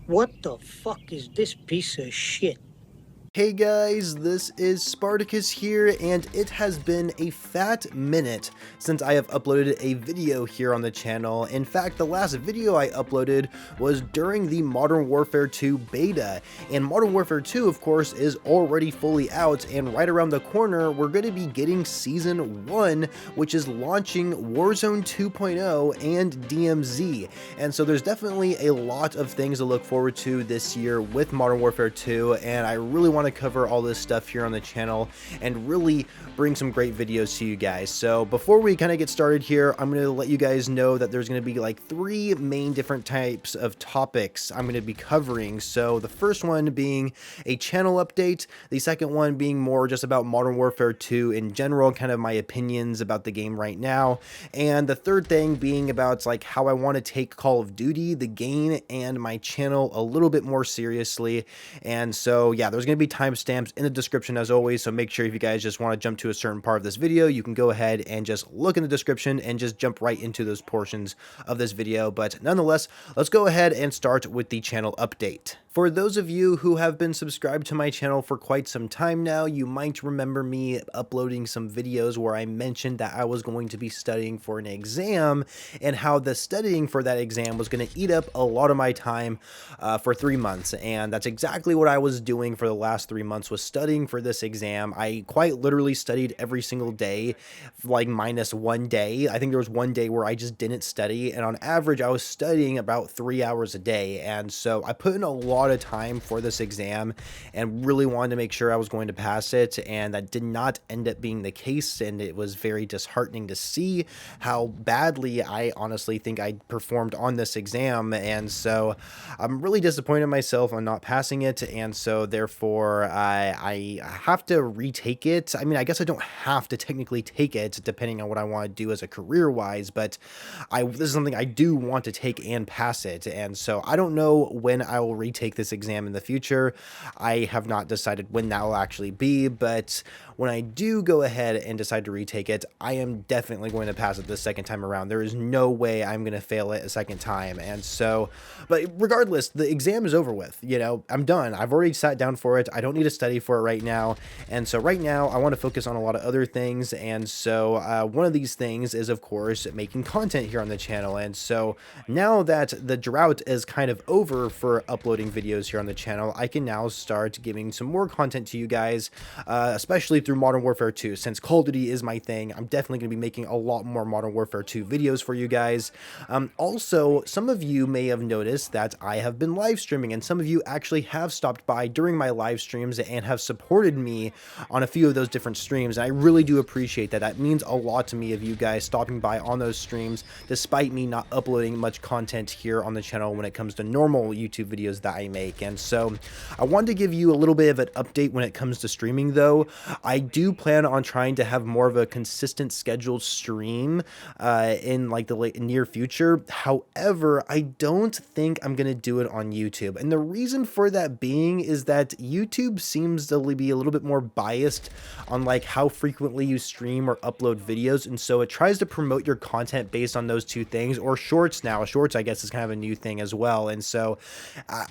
What the fuck is this piece of shit? Hey guys, this is Spartacus here, and it has been a fat minute since I have uploaded a video here on the channel. In fact, the last video I uploaded was during the Modern Warfare 2 beta, and Modern Warfare 2, of course, is already fully out, and right around the corner, we're going to be getting Season 1, which is launching Warzone 2.0 and DMZ, and so there's definitely a lot of things to look forward to this year with Modern Warfare 2, and I really want to cover all this stuff here on the channel and really bring some great videos to you guys. So before we kind of get started here, I'm going to let you guys know that there's going to be like 3 main different types of topics I'm going to be covering. So the first one being a channel update, the second one being more just about Modern Warfare 2 in general, kind of my opinions about the game right now, and the third thing being about like how I want to take Call of Duty, the game, and my channel a little bit more seriously. And so yeah, there's going to be timestamps in the description as always, so make sure if you guys just want to jump to a certain part of this video, you can go ahead and just look in the description and just jump right into those portions of this video. But nonetheless, let's go ahead and start with the channel update. For those of you who have been subscribed to my channel for quite some time now, you might remember me uploading some videos where I mentioned that I was going to be studying for an exam and how the studying for that exam was going to eat up a lot of my time for 3 months. And that's exactly what I was doing for the last 3 months, was studying for this exam. I quite literally studied every single day, like minus one day. I think there was one day where I just didn't study, and on average I was studying about 3 hours a day. And so I put in a lot of time for this exam and really wanted to make sure I was going to pass it, and that did not end up being the case, and it was very disheartening to see how badly I honestly think I performed on this exam. And so I'm really disappointed in myself on not passing it, and so therefore I have to retake it. I mean, I guess I don't have to technically take it depending on what I want to do as a career wise, but this is something I do want to take and pass it. And so I don't know when I will retake this exam in the future. I have not decided when that will actually be, but when I do go ahead and decide to retake it, I am definitely going to pass it the second time around. There is no way I'm going to fail it a second time. And so, but regardless, the exam is over with. You know, I'm done. I've already sat down for it. I don't need to study for it right now. And so right now I want to focus on a lot of other things. And so one of these things is, of course, making content here on the channel. And so now that the drought is kind of over for uploading videos here on the channel, I can now start giving some more content to you guys, especially through Modern Warfare 2. Since Call of Duty is my thing, I'm definitely going to be making a lot more Modern Warfare 2 videos for you guys. Also, some of you may have noticed that I have been live streaming, and some of you actually have stopped by during my live streams and have supported me on a few of those different streams, and I really do appreciate that. That means a lot to me of you guys stopping by on those streams, despite me not uploading much content here on the channel when it comes to normal YouTube videos that I make. And so I wanted to give you a little bit of an update when it comes to streaming, though. I do plan on trying to have more of a consistent scheduled stream in like the near future. However, I don't think I'm going to do it on YouTube. And the reason for that being is that YouTube seems to be a little bit more biased on like how frequently you stream or upload videos. And so it tries to promote your content based on those two things, or shorts now. Shorts, I guess, is kind of a new thing as well. And so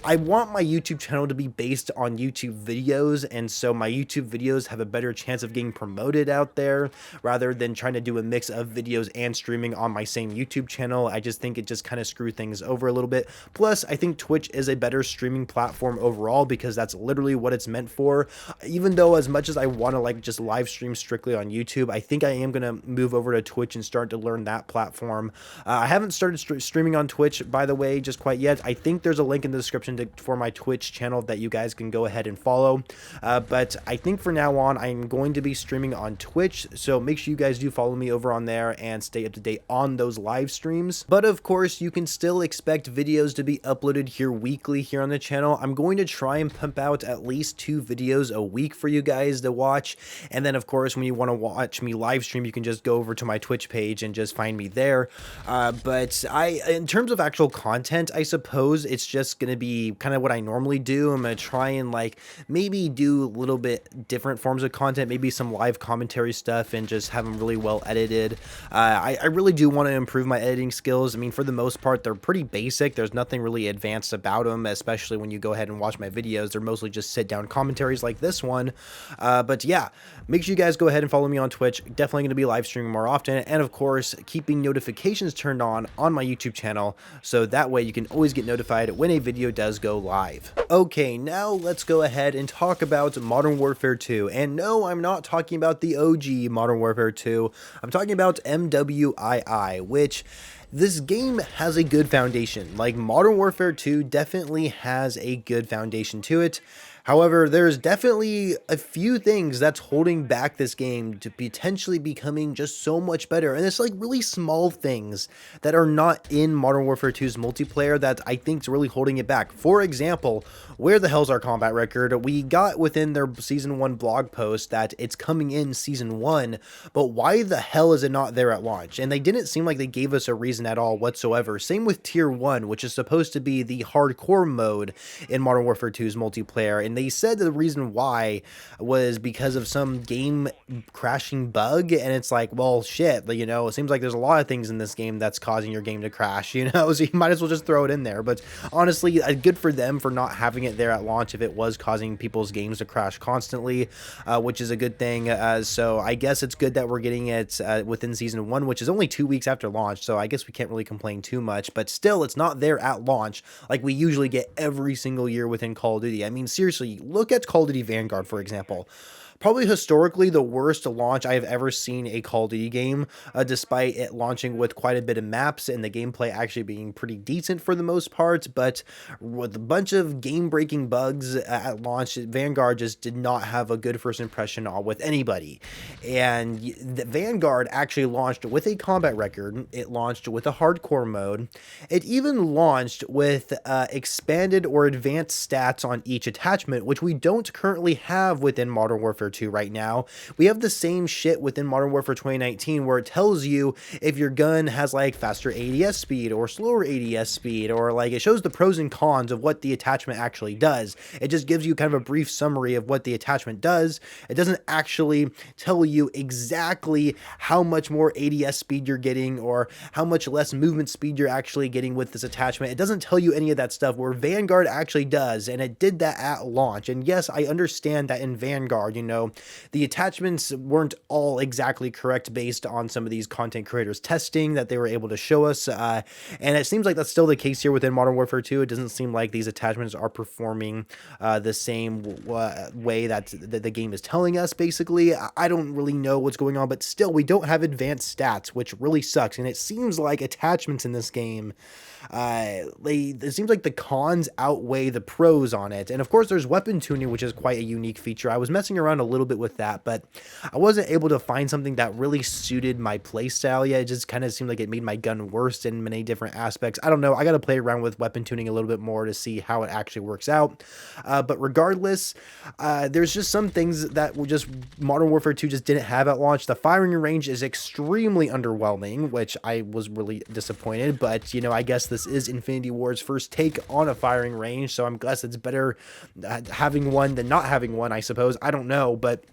I want my YouTube channel to be based on YouTube videos. And so my YouTube videos have a better chance of getting promoted out there rather than trying to do a mix of videos and streaming on my same YouTube channel. I just think it just kind of screws things over a little bit. Plus, I think Twitch is a better streaming platform overall because that's literally what it's meant for. Even though as much as I want to like just live stream strictly on YouTube, I think I am going to move over to Twitch and start to learn that platform. I haven't started streaming on Twitch, by the way, just quite yet. I think there's a link in the description for my Twitch channel that you guys can go ahead and follow. But I think for now on, I'm going to be streaming on Twitch, so make sure you guys do follow me over on there and stay up to date on those live streams. But of course, you can still expect videos to be uploaded here weekly here on the channel. I'm going to try and pump out at least least 2 videos a week for you guys to watch. And then, of course, when you want to watch me live stream, you can just go over to my Twitch page and just find me there. But in terms of actual content, I suppose it's just going to be kind of what I normally do. I'm going to try and like maybe do a little bit different forms of content, maybe some live commentary stuff, and just have them really well edited. I really do want to improve my editing skills. I mean, for the most part, they're pretty basic. There's nothing really advanced about them, especially when you go ahead and watch my videos. They're mostly just sit down commentaries like this one. But yeah, make sure you guys go ahead and follow me on Twitch. Definitely going to be live streaming more often. And of course, keeping notifications turned on my YouTube channel, so that way you can always get notified when a video does go live. Okay, now let's go ahead and talk about Modern Warfare 2. And no, I'm not talking about the OG Modern Warfare 2. I'm talking about MWII, which this game has a good foundation. Like, Modern Warfare 2 definitely has a good foundation to it. However, there's definitely a few things that's holding back this game to potentially becoming just so much better. And it's like really small things that are not in Modern Warfare 2's multiplayer that I think is really holding it back. For example, where the hell's our combat record? We got within their Season 1 blog post that it's coming in Season 1, but why the hell is it not there at launch? And they didn't seem like they gave us a reason at all whatsoever. Same with Tier 1, which is supposed to be the hardcore mode in Modern Warfare 2's multiplayer. And they said the reason why was because of some game crashing bug, and it's like, well, shit, you know, it seems like there's a lot of things in this game that's causing your game to crash, you know, so you might as well just throw it in there. But honestly, good for them for not having it there at launch if it was causing people's games to crash constantly, which is a good thing. So I guess it's good that we're getting it within Season 1, which is only 2 weeks after launch, so I guess we can't really complain too much. But still, it's not there at launch like we usually get every single year within Call of Duty. I mean, seriously, look at Call of Duty Vanguard, for example. Probably historically the worst launch I have ever seen a Call of Duty game, despite it launching with quite a bit of maps and the gameplay actually being pretty decent for the most part. But with a bunch of game-breaking bugs at launch, Vanguard just did not have a good first impression with anybody. And the Vanguard actually launched with a combat record. It launched with a hardcore mode. It even launched with expanded or advanced stats on each attachment, which we don't currently have within Modern Warfare 2 right now. We have the same shit within Modern Warfare 2019 where it tells you if your gun has like faster ADS speed or slower ADS speed, or like it shows the pros and cons of what the attachment actually does. It just gives you kind of a brief summary of what the attachment does. It doesn't actually tell you exactly how much more ADS speed you're getting or how much less movement speed you're actually getting with this attachment. It doesn't tell you any of that stuff, where Vanguard actually does, and it did that at launch. And yes, I understand that in Vanguard, you know, the attachments weren't all exactly correct based on some of these content creators' testing that they were able to show us. And it seems like that's still the case here within Modern Warfare 2. It doesn't seem like these attachments are performing the same way that the game is telling us, basically. I don't really know what's going on, but still, we don't have advanced stats, which really sucks. And it seems like attachments in this game, it seems like the cons outweigh the pros on it. And of course, there's weapon tuning, which is quite a unique feature. I was messing around a little bit with that, but I wasn't able to find something that really suited my playstyle yet. It just kind of seemed like it made my gun worse in many different aspects. I don't know. I got to play around with weapon tuning a little bit more to see how it actually works out. But regardless, there's just some things that were just Modern Warfare 2 just didn't have at launch. The firing range is extremely underwhelming, which I was really disappointed. But, you know, I guess this is Infinity Ward's first take on a firing range, so I'm guess it's better having one than not having one, I suppose. I don't know, but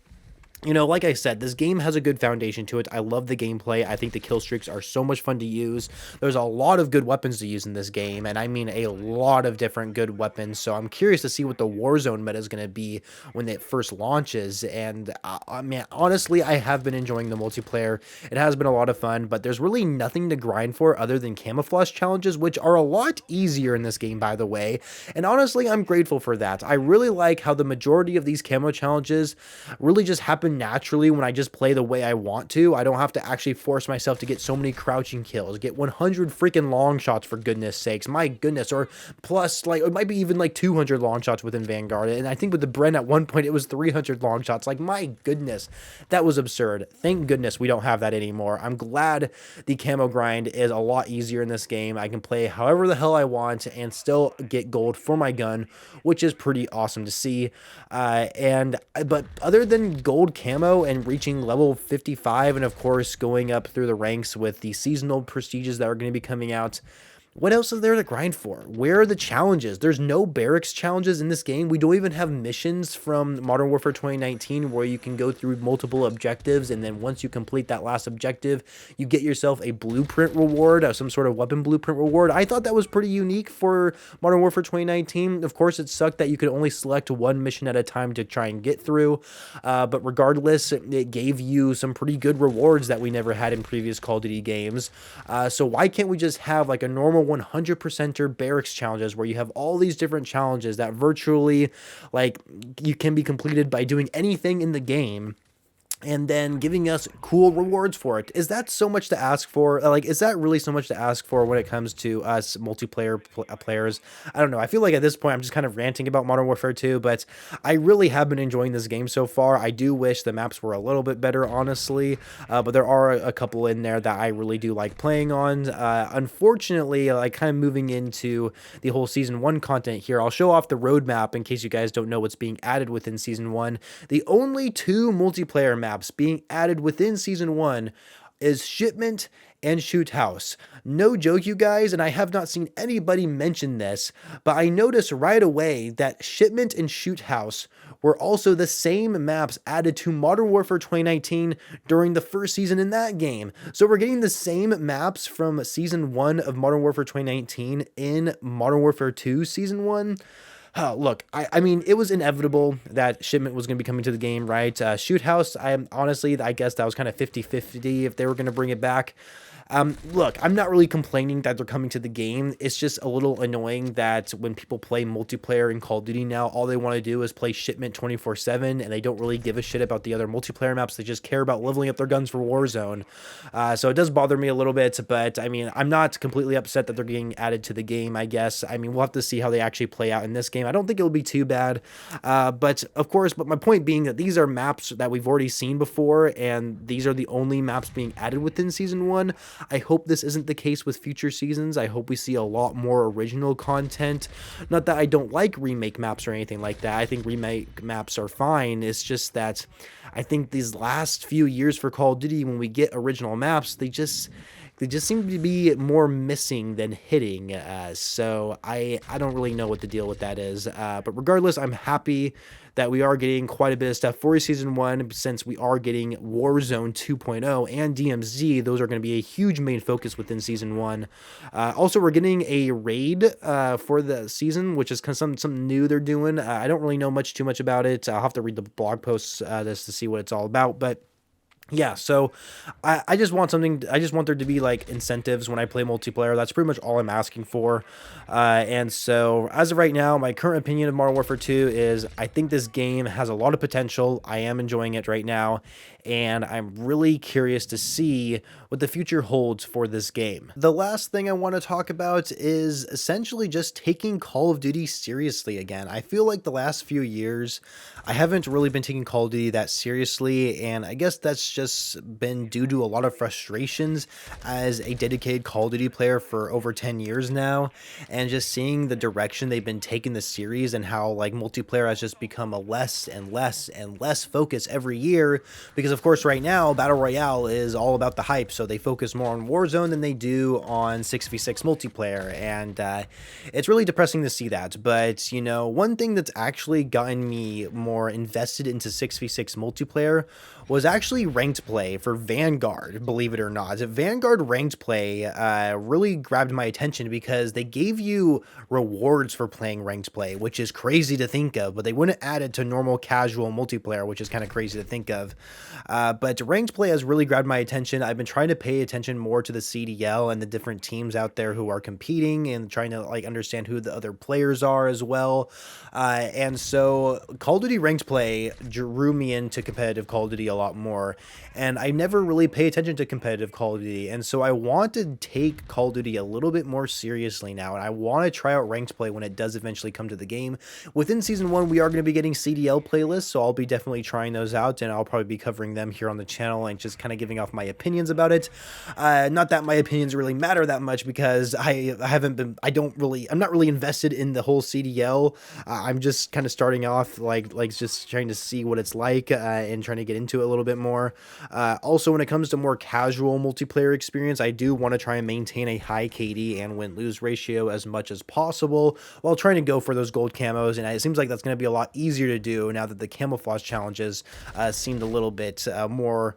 you know, like I said, this game has a good foundation to it. I love the gameplay. I think the kill streaks are so much fun to use. There's a lot of good weapons to use in this game, and I mean a lot of different good weapons. So I'm curious to see what the Warzone meta is going to be when it first launches. And I mean, honestly, I have been enjoying the multiplayer. It has been a lot of fun, but there's really nothing to grind for other than camouflage challenges, which are a lot easier in this game, by the way. And honestly, I'm grateful for that. I really like how the majority of these camo challenges really just happen happen naturally when I just play the way I want to. I don't have to actually force myself to get so many crouching kills, get 100 freaking long shots for goodness sakes, my goodness, or plus, like, it might be even like 200 long shots within Vanguard, and I think with the Bren at one point it was 300 long shots. Like, my goodness, that was absurd. Thank goodness we don't have that anymore. I'm glad the camo grind is a lot easier in this game. I can play however the hell I want and still get gold for my gun, which is pretty awesome to see. But other than gold camo and reaching level 55, and of course going up through the ranks with the seasonal prestiges that are going to be coming out, what else is there to grind for? Where are the challenges? There's no barracks challenges in this game. We don't even have missions from Modern Warfare 2019 where you can go through multiple objectives, and then once you complete that last objective, you get yourself a blueprint reward, some sort of weapon blueprint reward. I thought that was pretty unique for Modern Warfare 2019. Of course, it sucked that you could only select one mission at a time to try and get through, but regardless, it gave you some pretty good rewards that we never had in previous Call of Duty games. So why can't we just have like a normal 100%er barracks challenges where you have all these different challenges that virtually, like, you can be completed by doing anything in the game, and then giving us cool rewards for it? Is that so much to ask for? Like, is that really so much to ask for when it comes to us multiplayer players? I don't know. I feel like at this point I'm just kind of ranting about Modern Warfare 2, but I really have been enjoying this game so far. I do wish the maps were a little bit better, honestly, but there are a couple in there that I really do like playing on. Unfortunately, like, kind of moving into the whole Season 1 content here, I'll show off the roadmap in case you guys don't know what's being added within Season 1. The only two multiplayer maps being added within Season 1 is Shipment and Shoot House. No joke, you guys, and I have not seen anybody mention this, but I noticed right away that Shipment and Shoot House were also the same maps added to Modern Warfare 2019 during the first season in that game. So we're getting the same maps from Season 1 of Modern Warfare 2019 in Modern Warfare 2 Season 1. Look, I mean, it was inevitable that Shipment was going to be coming to the game, right? Shoot House, I guess that was kind of 50-50 if they were going to bring it back. Look, I'm not really complaining that they're coming to the game. It's just a little annoying that when people play multiplayer in Call of Duty now, all they want to do is play Shipment 24/7, and they don't really give a shit about the other multiplayer maps. They just care about leveling up their guns for Warzone. So it does bother me a little bit, but I mean, I'm not completely upset that they're getting added to the game, I guess. I mean, we'll have to see how they actually play out in this game. I don't think it'll be too bad, but my point being that these are maps that we've already seen before, and these are the only maps being added within Season 1. I hope this isn't the case with future seasons. I hope we see a lot more original content. Not that I don't like remake maps or anything like that. I think remake maps are fine. It's just that I think these last few years for Call of Duty, when we get original maps, they just seem to be more missing than hitting. So I don't really know what the deal with that is. But regardless, I'm happy that we are getting quite a bit of stuff for Season 1, since we are getting Warzone 2.0 and DMZ. Those are going to be a huge main focus within Season 1. Also, we're getting a raid for the season, which is kind of something new they're doing. I don't really know too much about it. I'll have to read the blog posts just to see what it's all about, but yeah, so I just want there to be like incentives when I play multiplayer. That's pretty much all I'm asking for. And so as of right now, my current opinion of Modern Warfare 2 is I think this game has a lot of potential. I am enjoying it right now, and I'm really curious to see what the future holds for this game. The last thing I want to talk about is essentially just taking Call of Duty seriously again. I feel like the last few years, I haven't really been taking Call of Duty that seriously, and I guess that's just been due to a lot of frustrations as a dedicated Call of Duty player for over 10 years now, and just seeing the direction they've been taking the series and how like multiplayer has just become a less and less focus every year, because of course right now Battle Royale is all about the hype, so they focus more on Warzone than they do on 6v6 multiplayer, and it's really depressing to see that. But you know, one thing that's actually gotten me more invested into 6v6 multiplayer was actually ranked play for Vanguard, believe it or not. Vanguard ranked play really grabbed my attention because they gave you rewards for playing ranked play, which is crazy to think of, but they wouldn't add it to normal casual multiplayer, which is kind of crazy to think of. But ranked play has really grabbed my attention. I've been trying to pay attention more to the CDL and the different teams out there who are competing, and trying to like understand who the other players are as well. And so Call of Duty ranked play drew me into competitive Call of Duty a lot more, and I never really pay attention to competitive Call of Duty, and so I want to take Call of Duty a little bit more seriously now, and I want to try out ranked play when it does eventually come to the game. Within Season 1, we are going to be getting CDL playlists, so I'll be definitely trying those out, and I'll probably be covering them here on the channel and just kind of giving off my opinions about it. Not that my opinions really matter that much, because I'm not really invested in the whole CDL. I'm just kind of starting off like just trying to see what it's like, and trying to get into it a little bit more. Also, when it comes to more casual multiplayer experience, I do want to try and maintain a high KD and win-lose ratio as much as possible while trying to go for those gold camos, and it seems like that's going to be a lot easier to do now that the camouflage challenges seemed a little bit more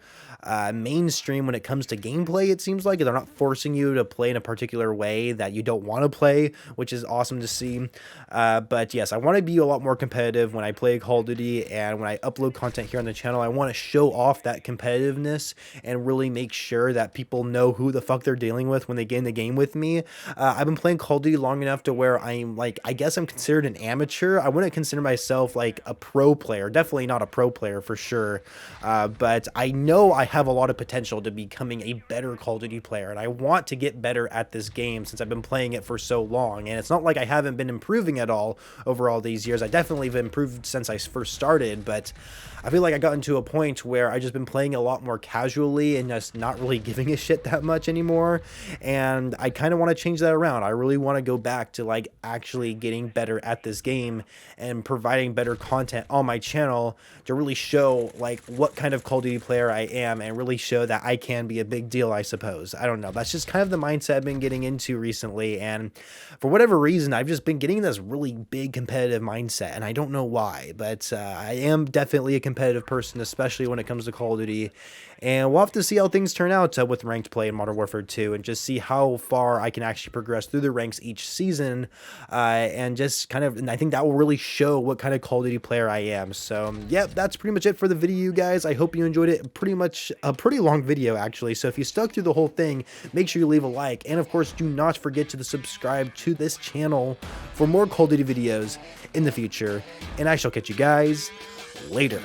mainstream when it comes to gameplay. It seems like they're not forcing you to play in a particular way that you don't want to play, which is awesome to see. But yes, I want to be a lot more competitive when I play Call of Duty, and when I upload content here on the channel, I want to show off that competitiveness and really make sure that people know who the fuck they're dealing with when they get in the game with me. I've been playing Call of Duty long enough to where I'm like, I guess I'm considered an amateur. I wouldn't consider myself like a pro player, definitely not a pro player for sure. But I know I have a lot of potential to becoming a better Call of Duty player, and I want to get better at this game since I've been playing it for so long. And it's not like I haven't been improving at all over all these years. I definitely have improved since I first started, but I feel like I got into a point where I just been playing a lot more casually and just not really giving a shit that much anymore. And I kind of want to change that around. I really want to go back to like actually getting better at this game and providing better content on my channel to really show like what kind of Call of Duty player I am, and really show that I can be a big deal, I suppose. I don't know. That's just kind of the mindset I've been getting into recently. And for whatever reason, I've just been getting this really big competitive mindset, and I don't know why, but I am definitely a competitive person, especially when it comes to Call of Duty. And we'll have to see how things turn out with ranked play in Modern Warfare 2, and just see how far I can actually progress through the ranks each season, and just kind of, and I think that will really show what kind of Call of Duty player I am. So yep, that's pretty much it for the video, you guys. I hope you enjoyed it. Pretty much a pretty long video, actually, so if you stuck through the whole thing, make sure you leave a like, and of course do not forget to subscribe to this channel for more Call of Duty videos in the future, and I shall catch you guys later.